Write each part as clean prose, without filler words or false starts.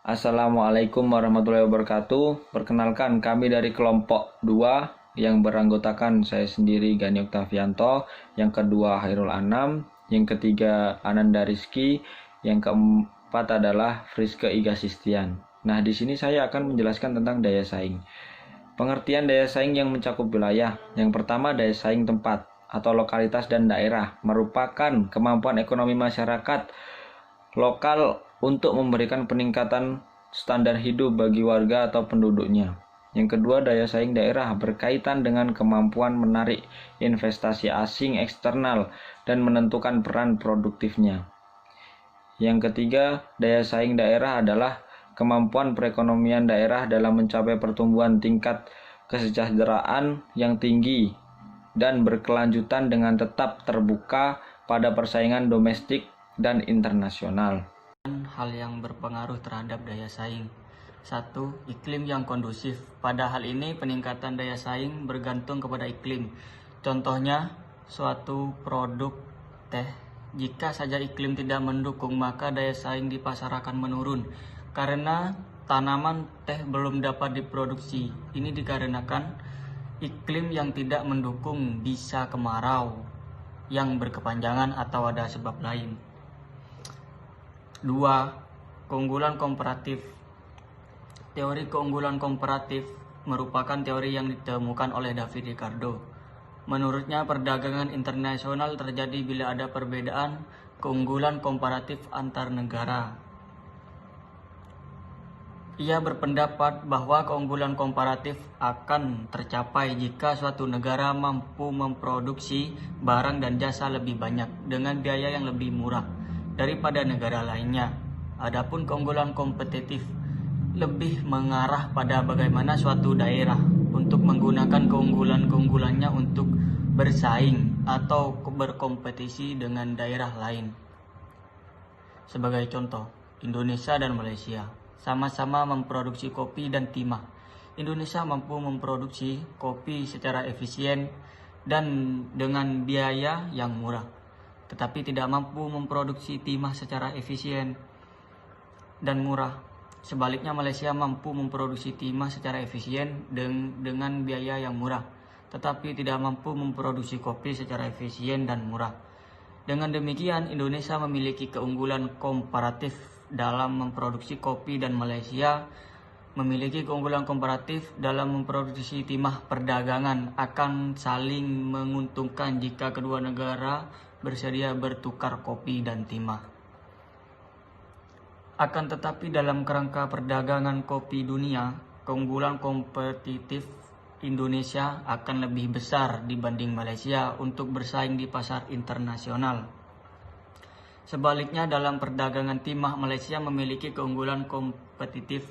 Assalamualaikum warahmatullahi wabarakatuh. Perkenalkan, kami dari kelompok 2 yang beranggotakan saya sendiri Gani Oktavianto, yang kedua Hairul Anam, yang ketiga Ananda Rizky, yang keempat adalah Friske Iga Sistian. Nah, di sini saya akan menjelaskan tentang daya saing. Pengertian daya saing yang mencakup wilayah. Yang pertama, daya saing tempat atau lokalitas dan daerah merupakan kemampuan ekonomi masyarakat lokal untuk memberikan peningkatan standar hidup bagi warga atau penduduknya. Yang kedua, daya saing daerah berkaitan dengan kemampuan menarik investasi asing eksternal dan menentukan peran produktifnya. Yang ketiga, daya saing daerah adalah kemampuan perekonomian daerah dalam mencapai pertumbuhan tingkat kesejahteraan yang tinggi dan berkelanjutan dengan tetap terbuka pada persaingan domestik dan internasional. Hal yang berpengaruh terhadap daya saing. 1. Iklim yang kondusif. Pada hal ini peningkatan daya saing bergantung kepada iklim. Contohnya, suatu produk teh. Jika saja iklim tidak mendukung, maka daya saing di pasar akan menurun karena tanaman teh belum dapat diproduksi. Ini dikarenakan iklim yang tidak mendukung, bisa kemarau yang berkepanjangan atau ada sebab lain. 2. Keunggulan komparatif. Teori keunggulan komparatif merupakan teori yang ditemukan oleh David Ricardo. Menurutnya, perdagangan internasional terjadi bila ada perbedaan keunggulan komparatif antar negara. Ia berpendapat bahwa keunggulan komparatif akan tercapai jika suatu negara mampu memproduksi barang dan jasa lebih banyak dengan biaya yang lebih murah daripada negara lainnya. Adapun keunggulan kompetitif lebih mengarah pada bagaimana suatu daerah untuk menggunakan keunggulannya untuk bersaing atau berkompetisi dengan daerah lain. Sebagai contoh, Indonesia dan Malaysia sama-sama memproduksi kopi dan timah. Indonesia mampu memproduksi kopi secara efisien dan dengan biaya yang murah, tetapi tidak mampu memproduksi timah secara efisien dan murah. Sebaliknya, Malaysia mampu memproduksi timah secara efisien dengan biaya yang murah, tetapi tidak mampu memproduksi kopi secara efisien dan murah. Dengan demikian, Indonesia memiliki keunggulan komparatif dalam memproduksi kopi dan Malaysia memiliki keunggulan komparatif dalam memproduksi timah. Perdagangan akan saling menguntungkan jika kedua negara bersedia bertukar kopi dan timah. Akan tetapi dalam kerangka perdagangan kopi dunia, keunggulan kompetitif Indonesia akan lebih besar dibanding Malaysia untuk bersaing di pasar internasional. Sebaliknya, dalam perdagangan timah, Malaysia memiliki keunggulan kompetitif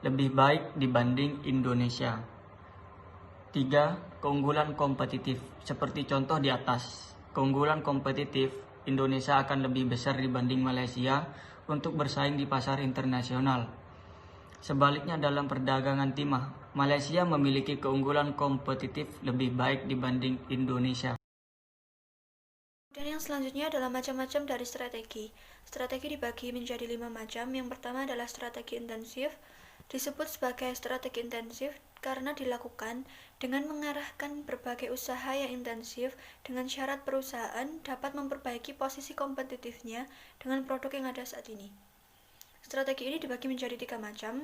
lebih baik dibanding Indonesia. 3. Keunggulan kompetitif. Seperti contoh di atas, keunggulan kompetitif Indonesia akan lebih besar dibanding Malaysia untuk bersaing di pasar internasional. Sebaliknya, dalam perdagangan timah, Malaysia memiliki keunggulan kompetitif lebih baik dibanding Indonesia. Dan yang selanjutnya adalah macam-macam dari strategi. Strategi dibagi menjadi 5 macam. Yang pertama adalah strategi intensif. Disebut sebagai strategi intensif karena dilakukan dengan mengarahkan berbagai usaha yang intensif dengan syarat perusahaan dapat memperbaiki posisi kompetitifnya dengan produk yang ada saat ini. Strategi ini dibagi menjadi 3 macam.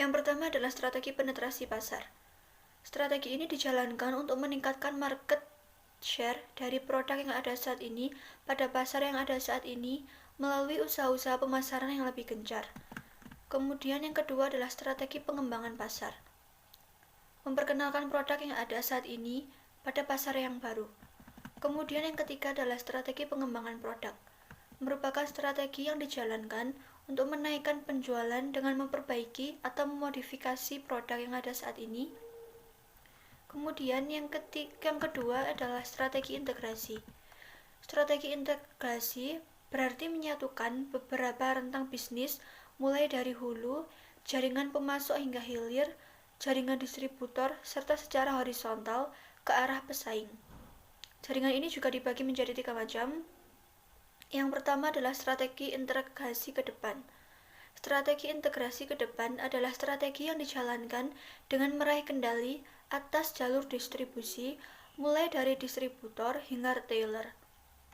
Yang pertama adalah strategi penetrasi pasar. Strategi ini dijalankan untuk meningkatkan market share dari produk yang ada saat ini pada pasar yang ada saat ini melalui usaha-usaha pemasaran yang lebih gencar. Kemudian yang kedua adalah strategi pengembangan pasar. Memperkenalkan produk yang ada saat ini pada pasar yang baru. Kemudian yang ketiga adalah strategi pengembangan produk. Merupakan strategi yang dijalankan untuk menaikkan penjualan dengan memperbaiki atau memodifikasi produk yang ada saat ini. Kemudian yang kedua adalah strategi integrasi. Strategi integrasi berarti menyatukan beberapa rentang bisnis mulai dari hulu, jaringan pemasok hingga hilir, jaringan distributor, serta secara horizontal ke arah pesaing. Jaringan ini juga dibagi menjadi 3 macam. Yang pertama adalah strategi integrasi ke depan. Strategi integrasi ke depan adalah strategi yang dijalankan dengan meraih kendali atas jalur distribusi, mulai dari distributor hingga retailer.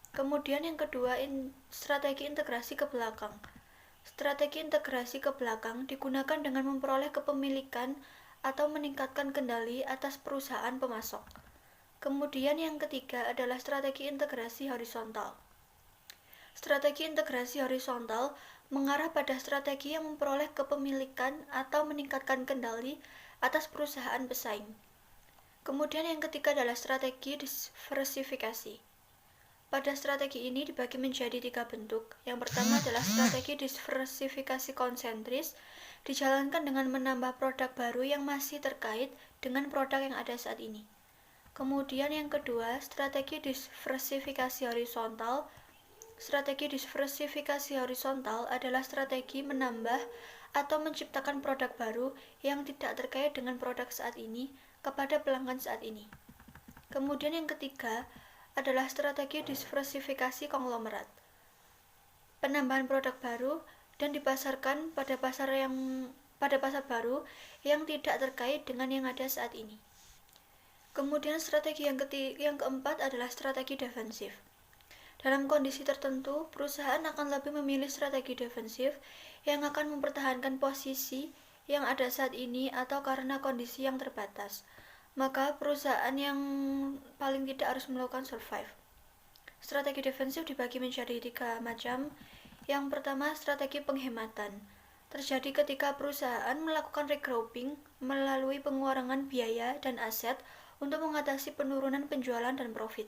Kemudian yang kedua, strategi integrasi ke belakang. Strategi integrasi ke belakang digunakan dengan memperoleh kepemilikan atau meningkatkan kendali atas perusahaan pemasok. Kemudian yang ketiga adalah strategi integrasi horizontal. Strategi integrasi horizontal mengarah pada strategi yang memperoleh kepemilikan atau meningkatkan kendali atas perusahaan pesaing. Kemudian yang ketiga adalah strategi diversifikasi. Pada strategi ini dibagi menjadi 3 bentuk. Yang pertama adalah strategi diversifikasi konsentris, dijalankan dengan menambah produk baru yang masih terkait dengan produk yang ada saat ini. Kemudian yang kedua, strategi diversifikasi horizontal. Strategi diversifikasi horizontal adalah strategi menambah atau menciptakan produk baru yang tidak terkait dengan produk saat ini kepada pelanggan saat ini. Kemudian yang ketiga adalah strategi diversifikasi konglomerat. Penambahan produk baru dan dipasarkan pada pasar baru yang tidak terkait dengan yang ada saat ini. Kemudian strategi yang keempat adalah strategi defensif. Dalam kondisi tertentu, perusahaan akan lebih memilih strategi defensif yang akan mempertahankan posisi yang ada saat ini atau karena kondisi yang terbatas. Maka perusahaan yang paling tidak harus melakukan survive. Strategi defensif dibagi menjadi 3 macam. Yang pertama, strategi penghematan. Terjadi ketika perusahaan melakukan regrouping melalui pengurangan biaya dan aset untuk mengatasi penurunan penjualan dan profit.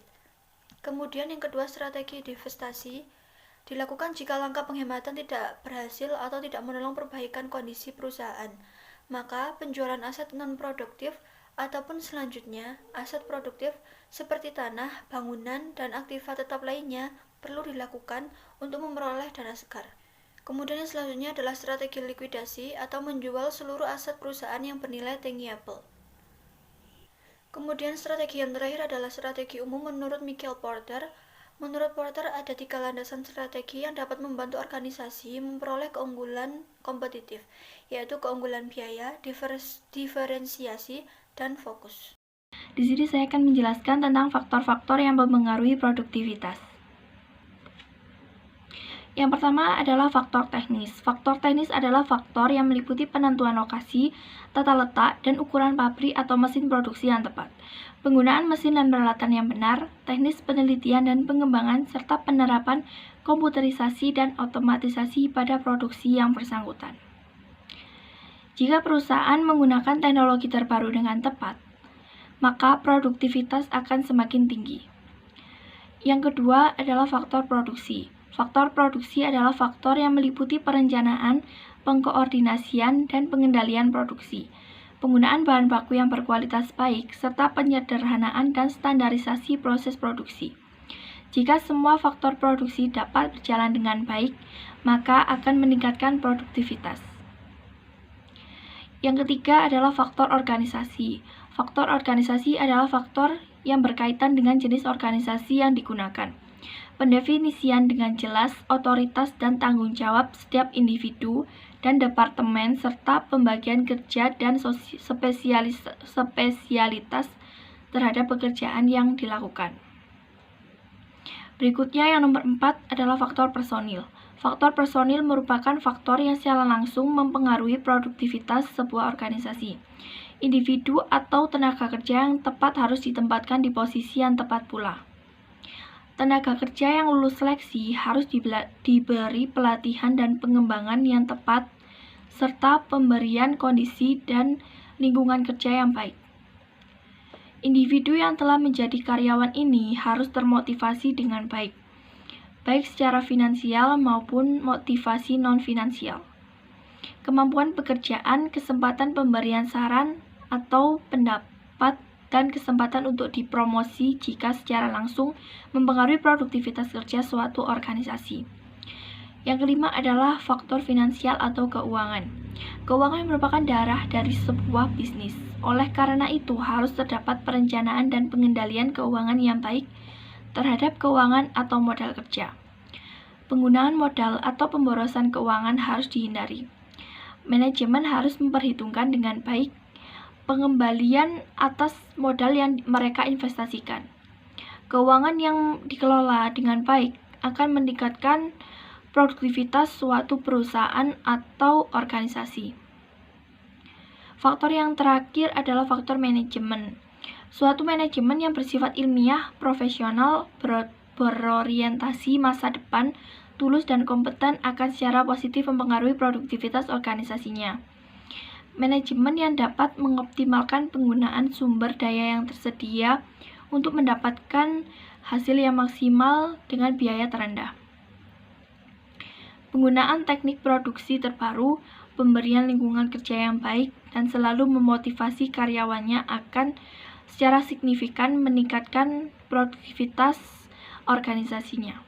Kemudian yang kedua, strategi divestasi dilakukan jika langkah penghematan tidak berhasil atau tidak menolong perbaikan kondisi perusahaan. Maka penjualan aset non-produktif ataupun selanjutnya aset produktif seperti tanah, bangunan, dan aktiva tetap lainnya perlu dilakukan untuk memperoleh dana segar. Kemudian yang selanjutnya adalah strategi likuidasi atau menjual seluruh aset perusahaan yang bernilai tangible. Kemudian strategi yang terakhir adalah strategi umum menurut Michael Porter. Menurut Porter ada 3 landasan strategi yang dapat membantu organisasi memperoleh keunggulan kompetitif, yaitu keunggulan biaya, diferensiasi, dan fokus. Di sini saya akan menjelaskan tentang faktor-faktor yang mempengaruhi produktivitas. Yang pertama adalah faktor teknis. Faktor teknis adalah faktor yang meliputi penentuan lokasi, tata letak, dan ukuran pabrik atau mesin produksi yang tepat, penggunaan mesin dan peralatan yang benar, teknis penelitian dan pengembangan, serta penerapan komputerisasi dan otomatisasi pada produksi yang bersangkutan. Jika perusahaan menggunakan teknologi terbaru dengan tepat, maka produktivitas akan semakin tinggi. Yang kedua adalah faktor produksi. Faktor produksi adalah faktor yang meliputi perencanaan, pengkoordinasian, dan pengendalian produksi, penggunaan bahan baku yang berkualitas baik, serta penyederhanaan dan standarisasi proses produksi. Jika semua faktor produksi dapat berjalan dengan baik, maka akan meningkatkan produktivitas. Yang ketiga adalah faktor organisasi. Faktor organisasi adalah faktor yang berkaitan dengan jenis organisasi yang digunakan, pendefinisian dengan jelas otoritas dan tanggung jawab setiap individu dan departemen, serta pembagian kerja dan spesialitas terhadap pekerjaan yang dilakukan. Berikutnya yang nomor 4 adalah faktor personil. Faktor personil merupakan faktor yang secara langsung mempengaruhi produktivitas sebuah organisasi. Individu atau tenaga kerja yang tepat harus ditempatkan di posisi yang tepat pula. Tenaga kerja yang lulus seleksi harus diberi pelatihan dan pengembangan yang tepat, serta pemberian kondisi dan lingkungan kerja yang baik. Individu yang telah menjadi karyawan ini harus termotivasi dengan baik secara finansial maupun motivasi non-finansial. Kemampuan pekerjaan, kesempatan pemberian saran atau pendapat, dan kesempatan untuk dipromosi jika secara langsung mempengaruhi produktivitas kerja suatu organisasi. Yang kelima adalah faktor finansial atau keuangan. Keuangan merupakan darah dari sebuah bisnis. Oleh karena itu, harus terdapat perencanaan dan pengendalian keuangan yang baik terhadap keuangan atau modal kerja. Penggunaan modal atau pemborosan keuangan harus dihindari. Manajemen harus memperhitungkan dengan baik pengembalian atas modal yang mereka investasikan. Keuangan yang dikelola dengan baik akan meningkatkan produktivitas suatu perusahaan atau organisasi. Faktor yang terakhir adalah faktor manajemen. Suatu manajemen yang bersifat ilmiah, profesional, berorientasi masa depan, tulus dan kompeten akan secara positif mempengaruhi produktivitas organisasinya. Manajemen yang dapat mengoptimalkan penggunaan sumber daya yang tersedia untuk mendapatkan hasil yang maksimal dengan biaya terendah. Penggunaan teknik produksi terbaru, pemberian lingkungan kerja yang baik, dan selalu memotivasi karyawannya akan secara signifikan meningkatkan produktivitas organisasinya.